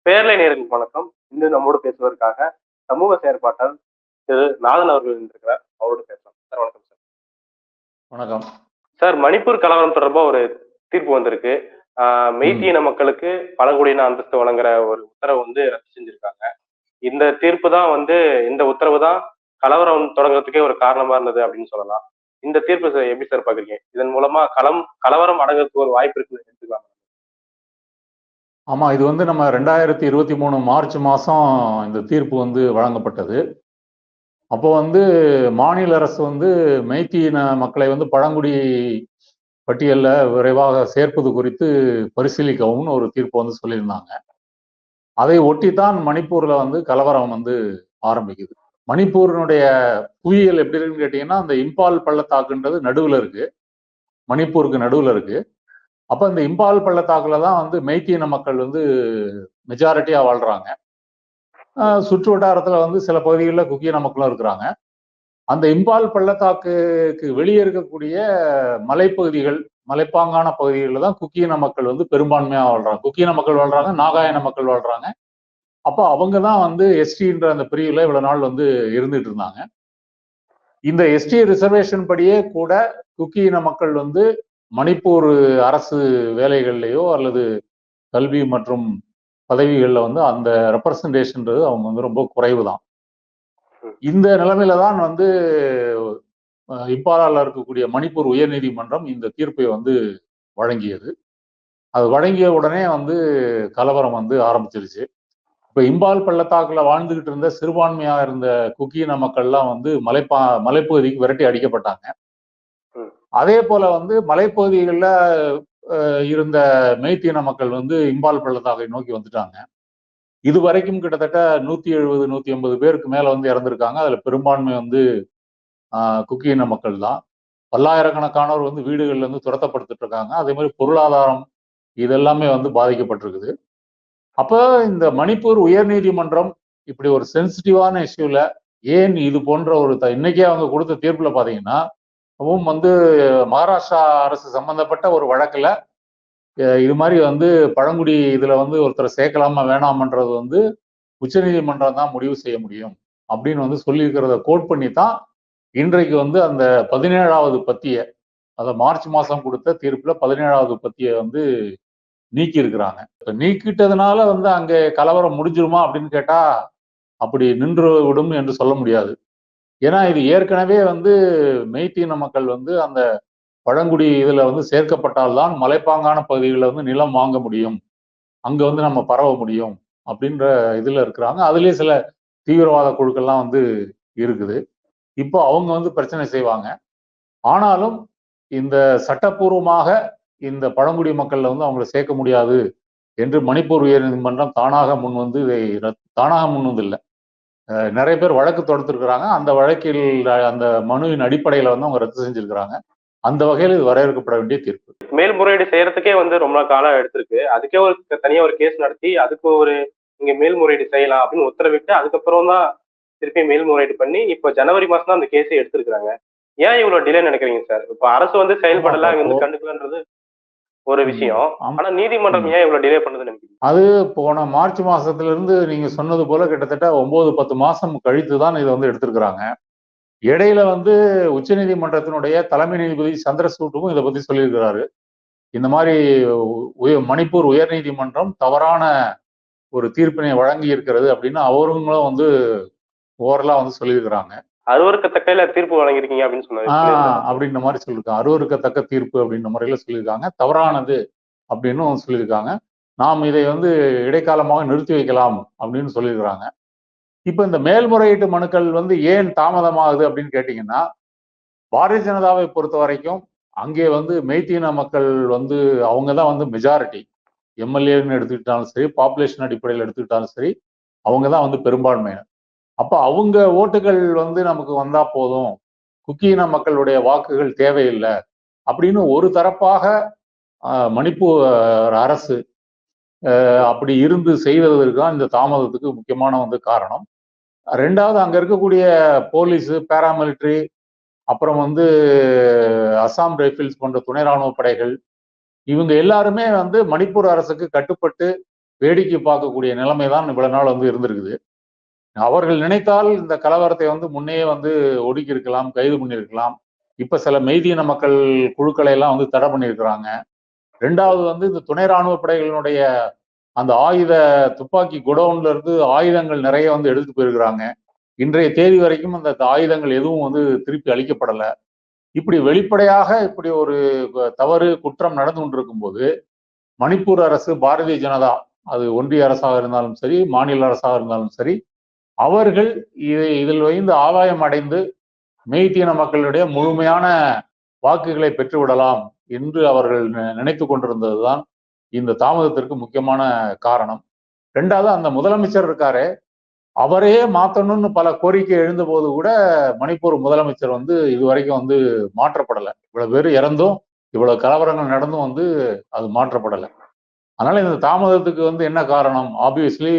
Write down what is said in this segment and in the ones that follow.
பேரலை நேயர்களுக்கு வணக்கம். இன்று நம்மோடு பேசுவதற்காக சமூக செயற்பாட்டாளர் திரு நாதன் அவர்கள் இருக்கிறார். அவரோடு பேசலாம். சார் வணக்கம் சார். வணக்கம். சார், மணிப்பூர் கலவரம் தொடர்பா ஒரு தீர்ப்பு வந்திருக்கு. மெய்த்தி இன மக்களுக்கு பழங்குடியின அந்தஸ்து வழங்குற ஒரு உத்தரவு வந்து ரத்து செஞ்சிருக்காங்க. இந்த தீர்ப்பு தான் வந்து இந்த உத்தரவு தான் கலவரம் தொடங்குறதுக்கே ஒரு காரணமா இருந்தது அப்படின்னு சொல்லலாம். இந்த தீர்ப்பு சார் எப்படி சார் பாக்குறீங்க? இதன் மூலமா கலவரம் அடங்குறதுக்கு ஒரு வாய்ப்பு இருக்குன்னு எடுத்துக்கலாம். ஆமா, இது வந்து நம்ம 2023 மார்ச் மாசம் இந்த தீர்ப்பு வந்து வழங்கப்பட்டது. அப்போ வந்து மாநில அரசு வந்து மெய்த்தி இன மக்களை வந்து பழங்குடி பட்டியல்ல விரைவாக சேர்ப்பது குறித்து பரிசீலிக்கவும் ஒரு தீர்ப்பு வந்து சொல்லியிருந்தாங்க. அதை ஒட்டித்தான் மணிப்பூர்ல வந்து கலவரம் வந்து ஆரம்பிக்குது. மணிப்பூரினுடைய புவியியல் எப்படி இருக்குன்னு கேட்டீங்கன்னா, அந்த இம்பால் பள்ளத்தாக்குன்றது நடுவுல இருக்கு. மணிப்பூருக்கு நடுவுல இருக்கு. அப்ப இந்த இம்பால் பள்ளத்தாக்குல தான் வந்து மெய்த்தி இன மக்கள் வந்து மெஜாரிட்டியா வாழ்றாங்க. சுற்று வட்டாரத்துல வந்து சில பகுதிகளில் குக்கி இன மக்களும் இருக்கிறாங்க. அந்த இம்பால் பள்ளத்தாக்குக்கு வெளியே இருக்கக்கூடிய மலைப்பகுதிகள், மலைப்பாங்கான பகுதிகளில் தான் குக்கி இன மக்கள் வந்து பெரும்பான்மையா வாழ்றாங்க. குக்கி இன மக்கள் வாழ்றாங்க, நாகா இன மக்கள் வாழ்றாங்க. அப்போ அவங்க தான் வந்து எஸ்டின்ற அந்த பிரிவுல இவ்வளவு நாள் வந்து இருந்துட்டு இருந்தாங்க. இந்த எஸ்டி ரிசர்வேஷன் படியே கூட குக்கி இன மக்கள் வந்து மணிப்பூர் அரசு வேலைகள்லையோ அல்லது கல்வி மற்றும் பதவிகளில் வந்து அந்த ரெப்ரசன்டேஷன்றது அவங்க வந்து ரொம்ப குறைவு தான். இந்த நிலைமையில தான் வந்து இம்பாலால இருக்கக்கூடிய மணிப்பூர் உயர்நீதிமன்றம் இந்த தீர்ப்பை வந்து வழங்கியது. அது வழங்கிய உடனே வந்து கலவரம் வந்து ஆரம்பிச்சிருச்சு. இப்ப இம்பால் பள்ளத்தாக்குல வாழ்ந்துகிட்டு இருந்த சிறுபான்மையா இருந்த குக்கி இன மக்கள்லாம் வந்து மலைப்பகுதிக்கு விரட்டி அடிக்கப்பட்டாங்க. அதே போல வந்து மலைப்பகுதிகளில் இருந்த மெய்த்தி இன மக்கள் வந்து இம்பால் பள்ளத்தாக்கை நோக்கி வந்துட்டாங்க. இது வரைக்கும் கிட்டத்தட்ட 170, 180 பேருக்கு மேல வந்து இறந்திருக்காங்க. அதுல பெரும்பான்மை வந்து குக்கி இன மக்கள் தான். பல்லாயிரக்கணக்கானோர் வந்து வீடுகள்ல இருந்து துரத்தப்படுத்திட்டு இருக்காங்க. அதே மாதிரி பொருளாதாரம் இதெல்லாமே வந்து பாதிக்கப்பட்டிருக்குது. அப்ப இந்த மணிப்பூர் உயர்நீதிமன்றம் இப்படி ஒரு சென்சிட்டிவான இஷ்யூல ஏன் இது போன்ற ஒரு இன்னைக்கே அவங்க கொடுத்த தீர்ப்புல பாத்தீங்கன்னா, வந்து மகாராஷ்டிரா அரசு சம்பந்தப்பட்ட ஒரு வழக்குல இது மாதிரி வந்து பழங்குடி இதுல வந்து ஒருத்தரை சேர்க்கலாமா வேணாமன்றது வந்து உச்சநீதிமன்றம் தான் முடிவு செய்ய முடியும் அப்படின்னு வந்து சொல்லியிருக்கிறத கோட் பண்ணி தான் இன்றைக்கு வந்து அந்த 17வது பத்திய, அதை மார்ச் மாசம் கொடுத்த தீர்ப்புல 17வது பத்திய வந்து நீக்கி இருக்கிறாங்க. நீக்கிட்டதுனால வந்து அங்கே கலவரம் முடிஞ்சிருமா அப்படின்னு கேட்டா அப்படி நின்று விடும் என்று சொல்ல முடியாது. ஏன்னா இது ஏற்கனவே வந்து மெய்த்தி இன மக்கள் வந்து அந்த பழங்குடி இதுல வந்து சேர்க்கப்பட்டால்தான் மலைப்பாங்கான பகுதிகளில் வந்து நிலம் வாங்க முடியும், அங்க வந்து நம்ம பரவ முடியும் அப்படின்ற இதுல இருக்கிறாங்க. அதுலயே சில தீவிரவாத குழுக்கள்லாம் வந்து இருக்குது. இப்போ அவங்க வந்து பிரச்சனை செய்வாங்க. ஆனாலும் இந்த சட்டப்பூர்வமாக இந்த பழங்குடி மக்கள்ல வந்து அவங்களை சேர்க்க முடியாது என்று மணிப்பூர் உயர்நீதிமன்றம் தானாக முன் வந்து இதை தானாக முன் வந்து இல்லை, நிறைய பேர் வழக்கு தொடுத்திருக்கிறாங்க. அந்த வழக்கில் அந்த மனுவின் அடிப்படையில வந்து அவங்க ரத்து செஞ்சிருக்கிறாங்க. அந்த வகையில் இது வரவேற்கப்பட வேண்டிய தீர்ப்பு. மேல்முறையீடு செய்யறதுக்கே வந்து ரொம்ப காலம் எடுத்திருக்கு. அதுக்கே ஒரு தனியா ஒரு கேஸ் நடத்தி அதுக்கு ஒரு இங்க மேல்முறையீடு செய்யலாம் அப்படின்னு உத்தரவிட்டு அதுக்கப்புறம் தான் திருப்பி மேல்முறையீடு பண்ணி இப்ப ஜனவரி மாசம் தான் அந்த கேஸே எடுத்திருக்காங்க. ஏன் இவ்வளவு டிலே நினைக்கிறீங்க சார்? இப்ப அரசு வந்து செயல்படல, அங்க வந்து கண்டுக்கலன்றது ஒரு விஷயம். ஆனா நீதிமன்றம் ஏன் இவ்வளவு டிலே பண்ணது நினைக்கிறீங்க? அது போன மார்ச் மாசத்துல இருந்து நீங்க சொன்னது போல கிட்டத்தட்ட 9-10 மாசம் கழித்து தான் இதை வந்து எடுத்திருக்கிறாங்க. இடையில வந்து உச்சநீதிமன்றத்தினுடைய தலைமை நீதிபதி சந்திரசூட்டும் இதை பத்தி சொல்லியிருக்கிறாரு. இந்த மாதிரி மணிப்பூர் உயர்நீதிமன்றம் தவறான ஒரு தீர்ப்பினை வழங்கி இருக்கிறது அப்படின்னு அவங்களும் வந்து ஓரலா வந்து சொல்லியிருக்கிறாங்க. அருவருக்கத்தக்க தீர்ப்பு வழங்கியிருக்கீங்க அப்படின்னு சொன்னாங்க. அப்படின்ற மாதிரி சொல்லியிருக்காங்க. அருவருக்கத்தக்க தீர்ப்பு அப்படின்ற முறையில சொல்லியிருக்காங்க. தவறானது அப்படின்னு சொல்லியிருக்காங்க. நாம் இதை வந்து இடைக்காலமாக நிறுத்தி வைக்கலாம் அப்படின்னு சொல்லியிருக்கிறாங்க. இப்ப இந்த மேல்முறையீட்டு மனுக்கள் வந்து ஏன் தாமதமாகுது அப்படின்னு கேட்டீங்கன்னா, பாரதிய ஜனதாவை பொறுத்த வரைக்கும் அங்கே வந்து மெய்த்தி இன மக்கள் வந்து அவங்க தான் வந்து மெஜாரிட்டி. எம்எல்ஏன்னு எடுத்துக்கிட்டாலும் சரி, பாப்புலேஷன் அடிப்படையில் எடுத்துக்கிட்டாலும் சரி, அவங்க தான் வந்து பெரும்பான்மையினர். அப்ப அவங்க ஓட்டுகள் வந்து நமக்கு வந்தா போதும், குக்கி இன மக்களுடைய வாக்குகள் தேவையில்லை அப்படின்னு ஒரு தரப்பாக மணிப்பூர் அரசு அப்படி இருந்து செய்வதற்கு தான் இந்த தாமதத்துக்கு முக்கியமான வந்து காரணம். ரெண்டாவது, அங்க இருக்கக்கூடிய போலீஸ், பேராமிலிட்டரி, அப்புறம் வந்து அசாம் ரைபிள்ஸ் போன்ற துணை ராணுவ படைகள், இவங்க எல்லாருமே வந்து மணிப்பூர் அரசுக்கு கட்டுப்பட்டு வேடிக்கை பார்க்கக்கூடிய நிலைமை தான் இவ்வளவு நாள் வந்து இருந்திருக்குது. அவர்கள் நினைத்தால் இந்த கலவரத்தை வந்து முன்னே வந்து ஒடுக்கி இருக்கலாம், கைது பண்ணியிருக்கலாம். இப்ப சில மெய்தீன மக்கள் குழுக்களை எல்லாம் வந்து தடை பண்ணியிருக்கிறாங்க. ரெண்டாவது வந்து இந்த துணை ராணுவ படைகளினுடைய அந்த துப்பாக்கி குடோன்ல இருந்து ஆயுதங்கள் நிறைய வந்து எடுத்துட்டு போயிருக்கிறாங்க. இன்றைய தேதி வரைக்கும் அந்த ஆயுதங்கள் எதுவும் வந்து திருப்பி அளிக்கப்படல. இப்படி வெளிப்படையாக இப்படி ஒரு தவறு குற்றம் நடந்து கொண்டிருக்கும் போது மணிப்பூர் அரசு, பாரதிய ஜனதா, அது ஒன்றிய அரசாக இருந்தாலும் சரி, மாநில அரசாக இருந்தாலும் சரி, அவர்கள் இதில் வைந்து ஆதாயம் அடைந்து மெய்தீன மக்களுடைய முழுமையான வாக்குகளை பெற்றுவிடலாம் என்று அவர்கள் நினைத்து கொண்டிருந்ததுதான் இந்த தாமதத்திற்கு முக்கியமான காரணம். ரெண்டாவது, அந்த முதலமைச்சர் இருக்காரு, அவரே மாத்தணும்னு பல கோரிக்கை எழுந்த போது கூட மணிப்பூர் முதலமைச்சர் வந்து இதுவரைக்கும் வந்து மாற்றப்படலை. இவ்வளவு பேர் இறந்தும் இவ்வளவு கலவரங்கள் நடந்தும் வந்து அது மாற்றப்படலை. அதனால இந்த தாமதத்துக்கு வந்து என்ன காரணம்? ஆப்வியஸ்லி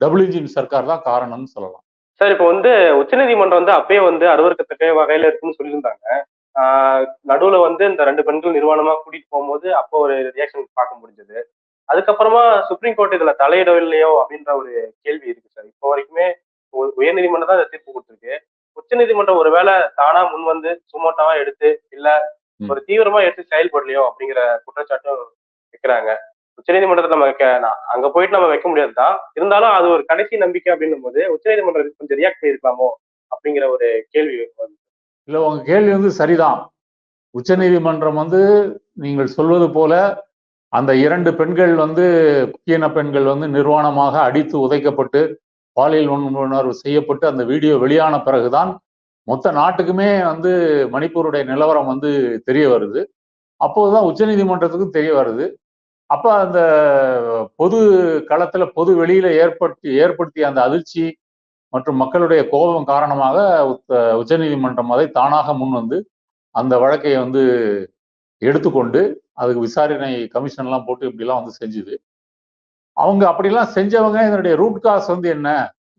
டபிள்யூஜி சர்க்கார் தான் காரணம்னு சொல்லலாம். சார், இப்போ வந்து உச்சநீதிமன்றம் வந்து அப்பயே வந்து அருவருக்கத்தக்க வகையில இருக்குன்னு சொல்லியிருந்தாங்க. நடுவுல வந்து இந்த 2 பெண்கள் நிர்வாணமா கூட்டிட்டு போகும்போது அப்போ ஒரு ரியாக்ஷன் பார்க்க முடிஞ்சது. அதுக்கப்புறமா சுப்ரீம் கோர்ட் இதுல தலையிடவில்லையோ அப்படின்ற ஒரு கேள்வி இருக்கு சார். இப்போ வரைக்குமே உயர்நீதிமன்றம் தான் இந்த தீர்ப்பு கொடுத்திருக்கு. உச்சநீதிமன்றம் ஒருவேளை தானா முன் வந்து சுமோட்டாவா எடுத்து இல்ல ஒரு தீவிரமா எடுத்து செயல்படலையோ அப்படிங்கிற குற்றச்சாட்டும் வைக்கிறாங்க. உச்சநீதிமன்றத்தை நம்ம அங்க போயிட்டு நம்ம வைக்க முடியாதுதான். இருந்தாலும் அது ஒரு கடைசி நம்பிக்கை அப்படின்னும் போது உச்சநீதிமன்றம் கொஞ்சம் ரியாக்ட் பண்ணிருக்கலாமோ அப்படிங்கிற ஒரு கேள்வி வருது. இல்ல, உங்க கேள்வி வந்து சரிதான். உச்சநீதிமன்றம் வந்து நீங்கள் சொல்வது போல அந்த 2 பெண்கள் வந்து முக்கிய பெண்கள் வந்து நிர்வாணமாக அடித்து உதைக்கப்பட்டு பாலியல் வன்புணர்வு செய்யப்பட்டு அந்த வீடியோ வெளியான பிறகுதான் மொத்த நாட்டுக்குமே வந்து மணிப்பூருடைய நிலவரம் வந்து தெரிய வருது. அப்போதுதான் உச்சநீதிமன்றத்துக்கும் தெரிய வருது. அப்ப அந்த பொது களத்துல பொது வெளியில ஏற்படுத்திய அந்த அதிர்ச்சி மற்றும் மக்களுடைய கோபம் காரணமாக உச்சநீதிமன்றம் அதை தானாக முன் வந்து அந்த வழக்கை வந்து எடுத்துக்கொண்டு அதுக்கு விசாரணை கமிஷன் எல்லாம் போட்டு இப்படிலாம் வந்து செஞ்சுது. அவங்க அப்படிலாம் செஞ்சவங்க இதனுடைய ரூட் காஸ் வந்து என்ன?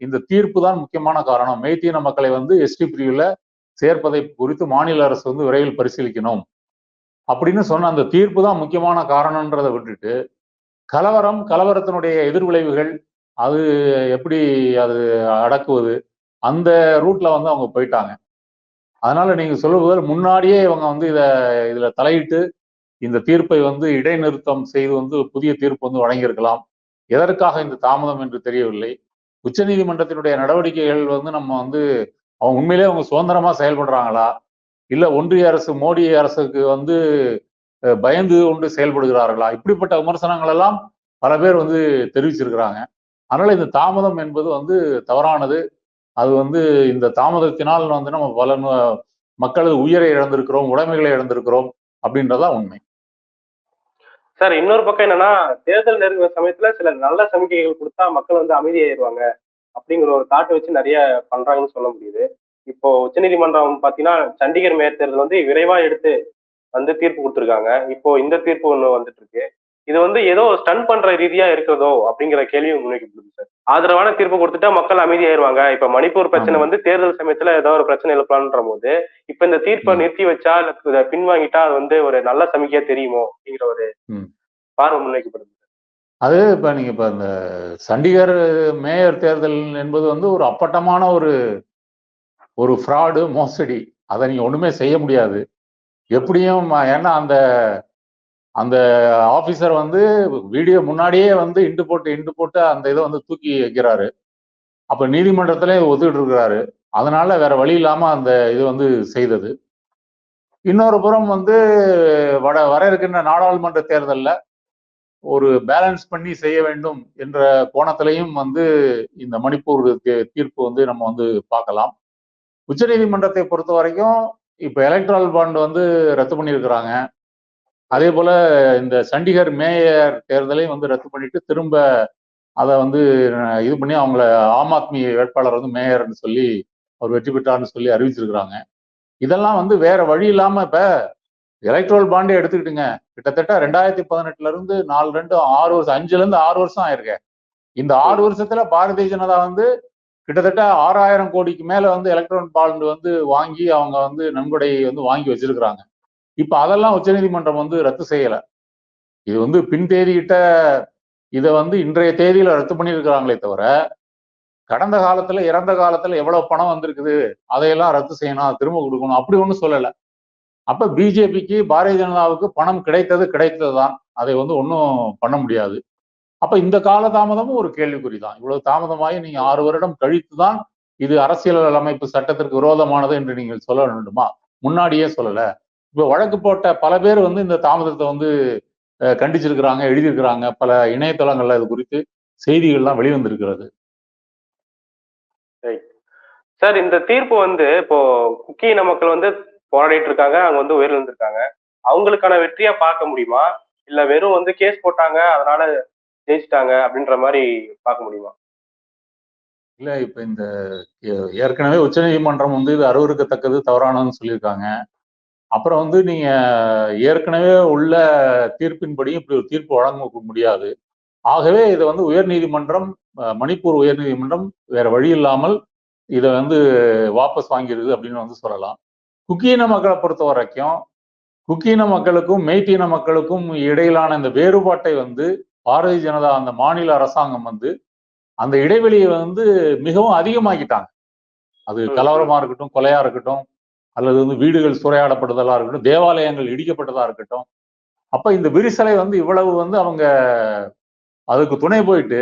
இந்த தீர்ப்பு தான் முக்கியமான காரணம். மெய்தீன மக்களை வந்து எஸ்டி பிரிவுல சேர்ப்பதை குறித்து மாநில அரசு வந்து விரைவில் பரிசீலிக்கணும் அப்படின்னு சொன்ன அந்த தீர்ப்பு தான் முக்கியமான காரணம்ன்றதை விட்டுட்டு கலவரத்தினுடைய எதிர்விளைவுகள், அது எப்படி அது அடக்குவது, அந்த ரூட்ல வந்து அவங்க போயிட்டாங்க. அதனால நீங்க சொல்லுவது முன்னாடியே இவங்க வந்து இதுல தலையிட்டு இந்த தீர்ப்பை வந்து இடைநிறுத்தம் செய்து வந்து புதிய தீர்ப்பு வந்து வழங்கியிருக்கலாம். எதற்காக இந்த தாமதம் என்று தெரியவில்லை. உச்சநீதிமன்றத்தினுடைய நடவடிக்கைகள் வந்து நம்ம வந்து அவங்க உண்மையிலே அவங்க சுதந்திரமா செயல்படுறாங்களா, இல்ல ஒன்றிய அரசு மோடி அரசுக்கு வந்து பயந்து கொண்டு செயல்படுகிறார்களா, இப்படிப்பட்ட விமர்சனங்கள் எல்லாம் பல பேர் வந்து தெரிவிச்சிருக்கிறாங்க. அதனால இந்த தாமதம் என்பது வந்து தவறானது. அது வந்து இந்த தாமதத்தினால் வந்து நம்ம பல மக்களது உயிரை இழந்திருக்கிறோம், உடைமைகளை இழந்திருக்கிறோம் அப்படின்றதான் உண்மை. சார், இன்னொரு பக்கம் என்னன்னா, தேர்தல் நெருங்கிற சமயத்துல சில நல்ல சமிக்கைகள் கொடுத்தா மக்கள் வந்து அமைதியாயிருவாங்க அப்படிங்கிற ஒரு தாட்டை வச்சு நிறைய பண்றாங்கன்னு சொல்ல முடியுது. இப்போ உச்சநீதிமன்றம் பாத்தீங்கன்னா சண்டிகர் மேயர் தேர்தல் வந்து விரைவா எடுத்து வந்து தீர்ப்பு கொடுத்துருக்காங்க. இப்போ இந்த தீர்ப்பு ஒண்ணு வந்துட்டு இருக்கு. இது வந்து ஏதோ ஸ்டன் பண்ற ரீதியா இருக்கிறதோ அப்படிங்கிற கேள்வியும் முன்வைக்கப்படுது சார். ஆதரவான தீர்ப்பு கொடுத்துட்டா மக்கள் அமைதியாயிருவாங்க. இப்ப மணிப்பூர் பிரச்சனை வந்து தேர்தல் சமயத்துல ஏதோ ஒரு பிரச்சனை எழுப்பலான்ற போது இப்ப இந்த தீர்ப்பை நிறுத்தி வச்சா இல்ல பின்வாங்கிட்டா அது வந்து ஒரு நல்ல சமிக்கையா தெரியுமோ அப்படிங்கிற ஒரு பார்வை முன்வைக்கப்படுது. அது இப்ப நீங்க இப்ப இந்த சண்டிகர் மேயர் தேர்தல் என்பது வந்து ஒரு அப்பட்டமான ஒரு ஃப்ராடு, மோசடி. அதை நீங்க ஒண்ணுமே செய்ய முடியாது. எப்படியும் ஏன்னா அந்த ஆபீசர் வந்து வீடியோ முன்னாடியே வந்து இண்டு போட்டு அந்த இதை வந்து தூக்கி வைக்கிறாரு. அப்ப நீதிமன்றத்திலே ஒத்துக்கிட்டு இருக்கிறாரு. அதனால வேற வழி இல்லாம அந்த இது வந்து செய்தது. இன்னொரு புறம் வந்து வர இருக்கின்ற நாடாளுமன்ற தேர்தலில் ஒரு பேலன்ஸ் பண்ணி செய்ய வேண்டும் என்ற கோணத்திலையும் வந்து இந்த மணிப்பூர் தீர்ப்பு வந்து நம்ம வந்து பார்க்கலாம். உச்சநீதிமன்றத்தை பொறுத்த வரைக்கும் இப்ப எலக்ட்ரல் பாண்ட் வந்து ரத்து பண்ணியிருக்கிறாங்க. அதே போல இந்த சண்டிகர் மேயர் தேர்தலையும் வந்து ரத்து பண்ணிட்டு திரும்ப அதை வந்து இது பண்ணி அவங்கள ஆம் ஆத்மி வேட்பாளர் வந்து மேயர்னு சொல்லி அவர் வெற்றி பெற்றார்னு சொல்லி அறிவிச்சிருக்கிறாங்க. இதெல்லாம் வந்து வேற வழி இல்லாம இப்ப எலக்ட்ரல் பாண்டே எடுத்துக்கிட்டுங்க, கிட்டத்தட்ட 2018 இருந்து 6 வருஷம் 5ல இருந்து 6 வருஷம் ஆயிருக்கேன். இந்த 6 வருஷத்துல பாரதிய ஜனதா வந்து கிட்டத்தட்ட 6000 கோடிக்கு மேல வந்து எலக்ட்ரான் பாண்ட் வந்து வாங்கி அவங்க வந்து நன்கொடை வந்து வாங்கி வச்சிருக்கிறாங்க. இப்ப அதெல்லாம் உச்சநீதிமன்றம் வந்து ரத்து செய்யல. இது வந்து பின்தேதியிட்ட இதை வந்து இன்றைய தேதியில ரத்து பண்ணியிருக்கிறாங்களே தவிர கடந்த காலத்துல இறந்த காலத்துல எவ்வளவு பணம் வந்திருக்குது அதையெல்லாம் ரத்து செய்யணும், திரும்ப கொடுக்கணும் அப்படி ஒன்றும் சொல்லலை. அப்ப பிஜேபிக்கு பாரதிய ஜனதாவுக்கு பணம் கிடைத்தது தான். அதை வந்து ஒன்றும் பண்ண முடியாது. அப்ப இந்த கால தாமதமும் ஒரு கேள்விக்குறி தான். இவ்வளவு தாமதமாகி நீங்க 6 வருடம் கழித்து தான் இது அரசியல் அமைப்பு சட்டத்திற்கு விரோதமானது என்று நீங்கள் சொல்ல வேண்டுமா? முன்னாடியே சொல்லல. இப்ப வழக்கு போட்ட பல பேர் வந்து இந்த தாமதத்தை வந்து கண்டிச்சிருக்கிறாங்க, எழுதியிருக்கிறாங்க. பல இணையதளங்கள்ல இது குறித்து செய்திகள்லாம் வெளிவந்திருக்கிறது. சார், இந்த தீர்ப்பு வந்து இப்போ குக்கி இன மக்கள் வந்து போராடிட்டு இருக்காங்க, அவங்க வந்து உயிரிழந்திருக்காங்க. அவங்களுக்கான வெற்றியா பார்க்க முடியுமா? இல்ல வெறும் வந்து கேஸ் போட்டாங்க அதனால ஜெயிச்சிட்டாங்க அப்படின்ற மாதிரி பார்க்க முடியுமா? இல்ல இப்ப இந்த ஏற்கனவே உச்சநீதிமன்றம் வந்து இது அருவருக்கத்தக்கது, தவறானதுன்னு சொல்லியிருக்காங்க. அப்புறம் வந்து நீங்க ஏற்கனவே உள்ள தீர்ப்பின்படி இப்படி ஒரு தீர்ப்பு வழங்க முடியாது. ஆகவே இதை வந்து உயர்நீதிமன்றம், மணிப்பூர் உயர்நீதிமன்றம் வேற வழி இல்லாமல் இதை வந்து வாபஸ் வாங்கிடுது அப்படின்னு வந்து சொல்லலாம். குக்கீன மக்களை பொறுத்த வரைக்கும் குக்கீன மக்களுக்கும் மெய்த்தீன மக்களுக்கும் இடையிலான இந்த வேறுபாட்டை வந்து பாரதிய ஜனதா அந்த மாநில அரசாங்கம் வந்து அந்த இடைவெளியை வந்து மிகவும் அதிகமாக்கிட்டாங்க. அது கலவரமா இருக்கட்டும், கொலையா இருக்கட்டும், அல்லது வந்து வீடுகள் சூறையாடப்படுதலா இருக்கட்டும், தேவாலயங்கள் இடிக்கப்பட்டதா இருக்கட்டும். அப்ப இந்த விரிசலை வந்து இவ்வளவு வந்து அவங்க அதுக்கு துணை போயிட்டு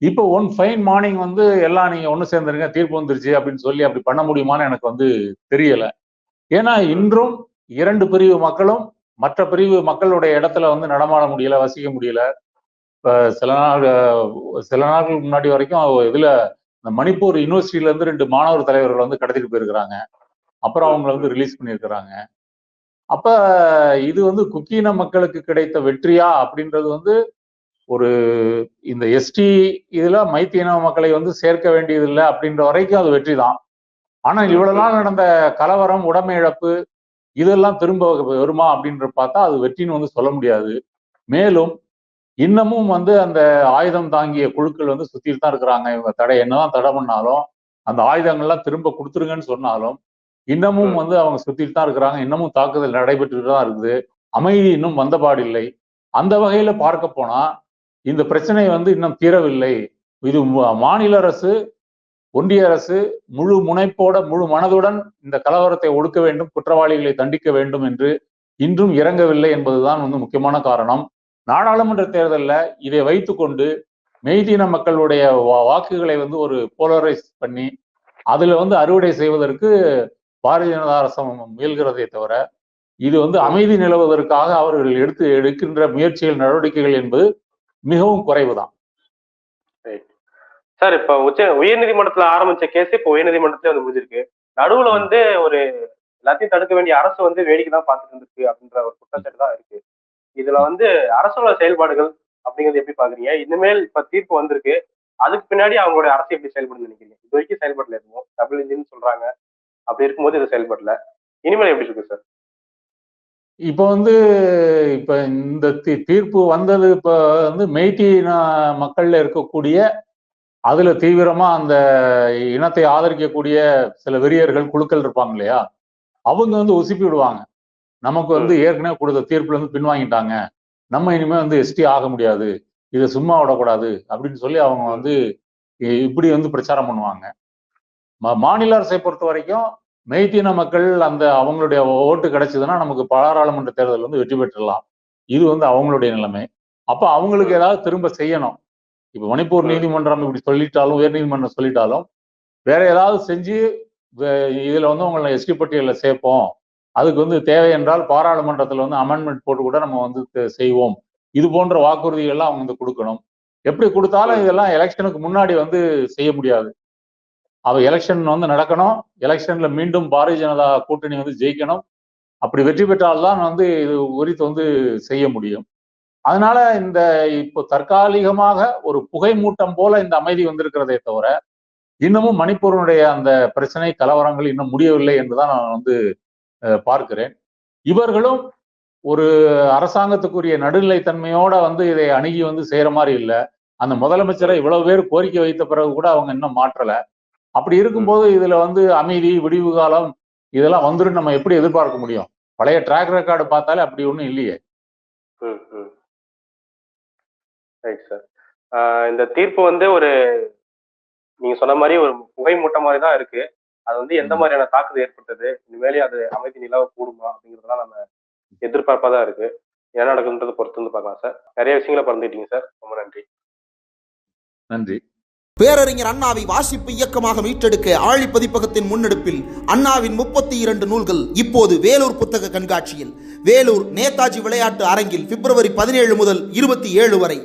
இப்போ ஒன் ஃபைன் மார்னிங் வந்து எல்லாம் நீங்க ஒண்ணு சேர்ந்துருங்க, தீர்ப்பு வந்துருச்சு அப்படின்னு சொல்லி அப்படி பண்ண முடியுமான்னு எனக்கு வந்து தெரியல. ஏன்னா இன்றும் 2 பிரிவு மக்களும் மற்ற பிரிவு மக்களுடைய இடத்துல வந்து நடமாட முடியல, வசிக்க முடியல. இப்ப சில நாட்களுக்கு முன்னாடி வரைக்கும் இதுல இந்த மணிப்பூர் யூனிவர்சிட்டியில இருந்து 2 மாணவர் தலைவர்கள் வந்து கடத்திட்டு போயிருக்கிறாங்க. அப்புறம் அவங்களை வந்து ரிலீஸ் பண்ணியிருக்கிறாங்க. அப்ப இது வந்து குக்கீன மக்களுக்கு கிடைத்த வெற்றியா அப்படின்றது வந்து ஒரு இந்த எஸ்டி இதுல மைத்தீன மக்களை வந்து சேர்க்க வேண்டியதில்லை அப்படின்ற வரைக்கும் அது வெற்றி தான். ஆனா இவ்வளவு நாள் நடந்த கலவரம், உடைமை இழப்பு இதெல்லாம் திரும்ப வருமா அப்படின்ற பார்த்தா அது வெற்றின்னு வந்து சொல்ல முடியாது. மேலும் இன்னமும் வந்து அந்த ஆயுதம் தாங்கிய குழுக்கள் வந்து சுத்திட்டு தான் இருக்கிறாங்க. இவங்க என்னதான் தடை பண்ணாலும் அந்த ஆயுதங்கள்லாம் திரும்ப கொடுத்துருங்கன்னு சொன்னாலும் இன்னமும் வந்து அவங்க சுத்திட்டு தான் இருக்கிறாங்க. இன்னமும் தாக்குதல் நடைபெற்று தான் இருக்குது. அமைதி இன்னும் வந்தபாடில்லை. அந்த வகையில பார்க்க போனா இந்த பிரச்சனை வந்து இன்னும் தீரவில்லை. இது மாநில அரசு, ஒன்றிய அரசு முழு முனைப்போட, முழு மனதுடன் இந்த கலவரத்தை ஒடுக்க வேண்டும், குற்றவாளிகளை தண்டிக்க வேண்டும் என்று இன்றும் இறங்கவில்லை என்பதுதான் வந்து முக்கியமான காரணம். நாடாளுமன்ற தேர்தலில் இதை வைத்துக்கொண்டு மெய்தீன மக்களுடைய வாக்குகளை வந்து ஒரு போலரைஸ் பண்ணி அதுல வந்து அறுவடை செய்வதற்கு பாரதிய ஜனதா அரசு முயல்கிறதே தவிர இது வந்து அமைதி நிலவுவதற்காக அவர்கள் எடுக்கின்ற முயற்சிகள், நடவடிக்கைகள் என்பது மிகவும் குறைவுதான். சார், இப்ப உயர்நீதிமன்றத்துல ஆரம்பிச்ச கேஸ் இப்ப உயர்நீதிமன்றத்துல வந்து முடிஞ்சிருக்கு. நடுவுல வந்து ஒரு எல்லாத்தையும் தடுக்க வேண்டிய அரசு வந்து வேடிக்கை தான் பார்த்துட்டு இருந்திருக்கு அப்படின்ற ஒரு குற்றச்சாட்டு தான் இருக்கு. இதுல வந்து அரசோட செயல்பாடுகள் அப்படிங்கறது எப்படி பாக்குறீங்க? இனிமேல் இப்ப தீர்ப்பு வந்திருக்கு, அதுக்கு பின்னாடி அவங்களுடைய அரசு எப்படி செயல்படுன்னு நினைக்கிறீங்க? இது வரைக்கும் செயல்படல இருக்கும், டபுள் இன்ஜின் சொல்றாங்க, அப்படி இருக்கும்போது இது செயல்படல. இனிமேல் எப்படி இருக்கு சார்? இப்ப வந்து இப்ப இந்த தீர்ப்பு வந்தது இப்ப வந்து மெய்த்தீன மக்கள்ல இருக்கக்கூடிய அதுல தீவிரமா அந்த இனத்தை ஆதரிக்கக்கூடிய சில வெறியர்கள் குழுக்கள் இருப்பாங்க இல்லையா, அவங்க வந்து உசுப்பி விடுவாங்க. நமக்கு வந்து ஏற்கனவே கொடுத்த தீர்ப்புல இருந்து பின்வாங்கிட்டாங்க, நம்ம இனிமே வந்து எஸ்டி ஆக முடியாது, இதை சும்மா விடக்கூடாது அப்படின்னு சொல்லி அவங்க வந்து இப்படி வந்து பிரச்சாரம் பண்ணுவாங்க. மாநில அரசை பொறுத்த வரைக்கும் மெய்த்தீன மக்கள் அந்த அவங்களுடைய ஓட்டு கிடைச்சதுன்னா நமக்கு பாராளுமன்ற தேர்தல் வந்து வெற்றி பெற்றுடலாம். இது வந்து அவங்களுடைய நிலைமை. அப்ப அவங்களுக்கு ஏதாவது திரும்ப செய்யணும். இப்ப மணிப்பூர் நீதிமன்றம் இப்படி சொல்லிட்டாலும், உயர் நீதிமன்றம் சொல்லிட்டாலும் வேற ஏதாவது செஞ்சு இதுல வந்து உங்களை எஸ்டி பட்டியல சேர்ப்போம், அதுக்கு வந்து தேவை என்றால் பாராளுமன்றத்துல வந்து அமெண்ட்மெண்ட் போட்டு கூட நம்ம வந்து செய்வோம், இது போன்ற வாக்குறுதிகள்லாம் அவங்க வந்து கொடுக்கணும். எப்படி கொடுத்தாலும் இதெல்லாம் எலெக்ஷனுக்கு முன்னாடி வந்து செய்ய முடியாது. அவ எலெக்ஷன் வந்து நடக்கணும், எலெக்ஷன்ல மீண்டும் பாரதிய ஜனதா கூட்டணி வந்து ஜெயிக்கணும். அப்படி வெற்றி பெற்றால்தான் வந்து இது குறித்து வந்து செய்ய முடியும். அதனால இந்த இப்போ தற்காலிகமாக ஒரு புகை மூட்டம் போல இந்த அமைதி வந்திருக்கிறதே தவிர இன்னமும் மணிப்பூருடைய அந்த பிரச்சனை, கலவரங்கள் இன்னும் முடியவில்லை என்றுதான் நான் வந்து பார்க்கிறேன். இவர்களும் ஒரு அரசாங்கத்துக்குரிய நடுநிலைத்தன்மையோட வந்து இதை அணுகி வந்து செய்யற மாதிரி இல்லை. அந்த முதலமைச்சரை இவ்வளவு பேர் கோரிக்கை வைத்த பிறகு கூட அவங்க இன்னும் மாற்றல. அப்படி இருக்கும்போது இதுல வந்து அமைதி, விடிவு காலம் இதெல்லாம் வந்துடும் நம்ம எப்படி எதிர்பார்க்க முடியும்? பழைய ட்ராக் ரெக்கார்டு பார்த்தாலே அப்படி ஒண்ணும் இல்லையே. Right sir. இந்த தீர்ப்பு வந்து ஒரு நீங்க சொன்ன மாதிரி ஒரு புகை மூட்டை மாதிரி தான் இருக்கு. அது வந்து எந்த மாதிரியான தாக்குதல் ஏற்பட்டது, இனிமேலே அது அமைதி நிலவ கூடுமா அப்படிங்கிறதுலாம் நம்ம எதிர்பார்ப்பா தான் இருக்கு. என்ன நடக்குதுன்றதை பொறுத்து வந்து பார்க்கலாம் சார். நிறைய விஷயங்களை பகிர்ந்துட்டீங்க சார். ரொம்ப நன்றி. நன்றி. பேரறிஞர் அண்ணாவை வாசிப்பு இயக்கமாக மீட்டெடுக்க ஆழி பதிப்பகத்தின் முன்னெடுப்பில் அண்ணாவின் 32 நூல்கள் இப்போது வேலூர் புத்தக கண்காட்சியில் வேலூர் நேதாஜி விளையாட்டு அரங்கில் பிப்ரவரி 17 முதல் 27 வரை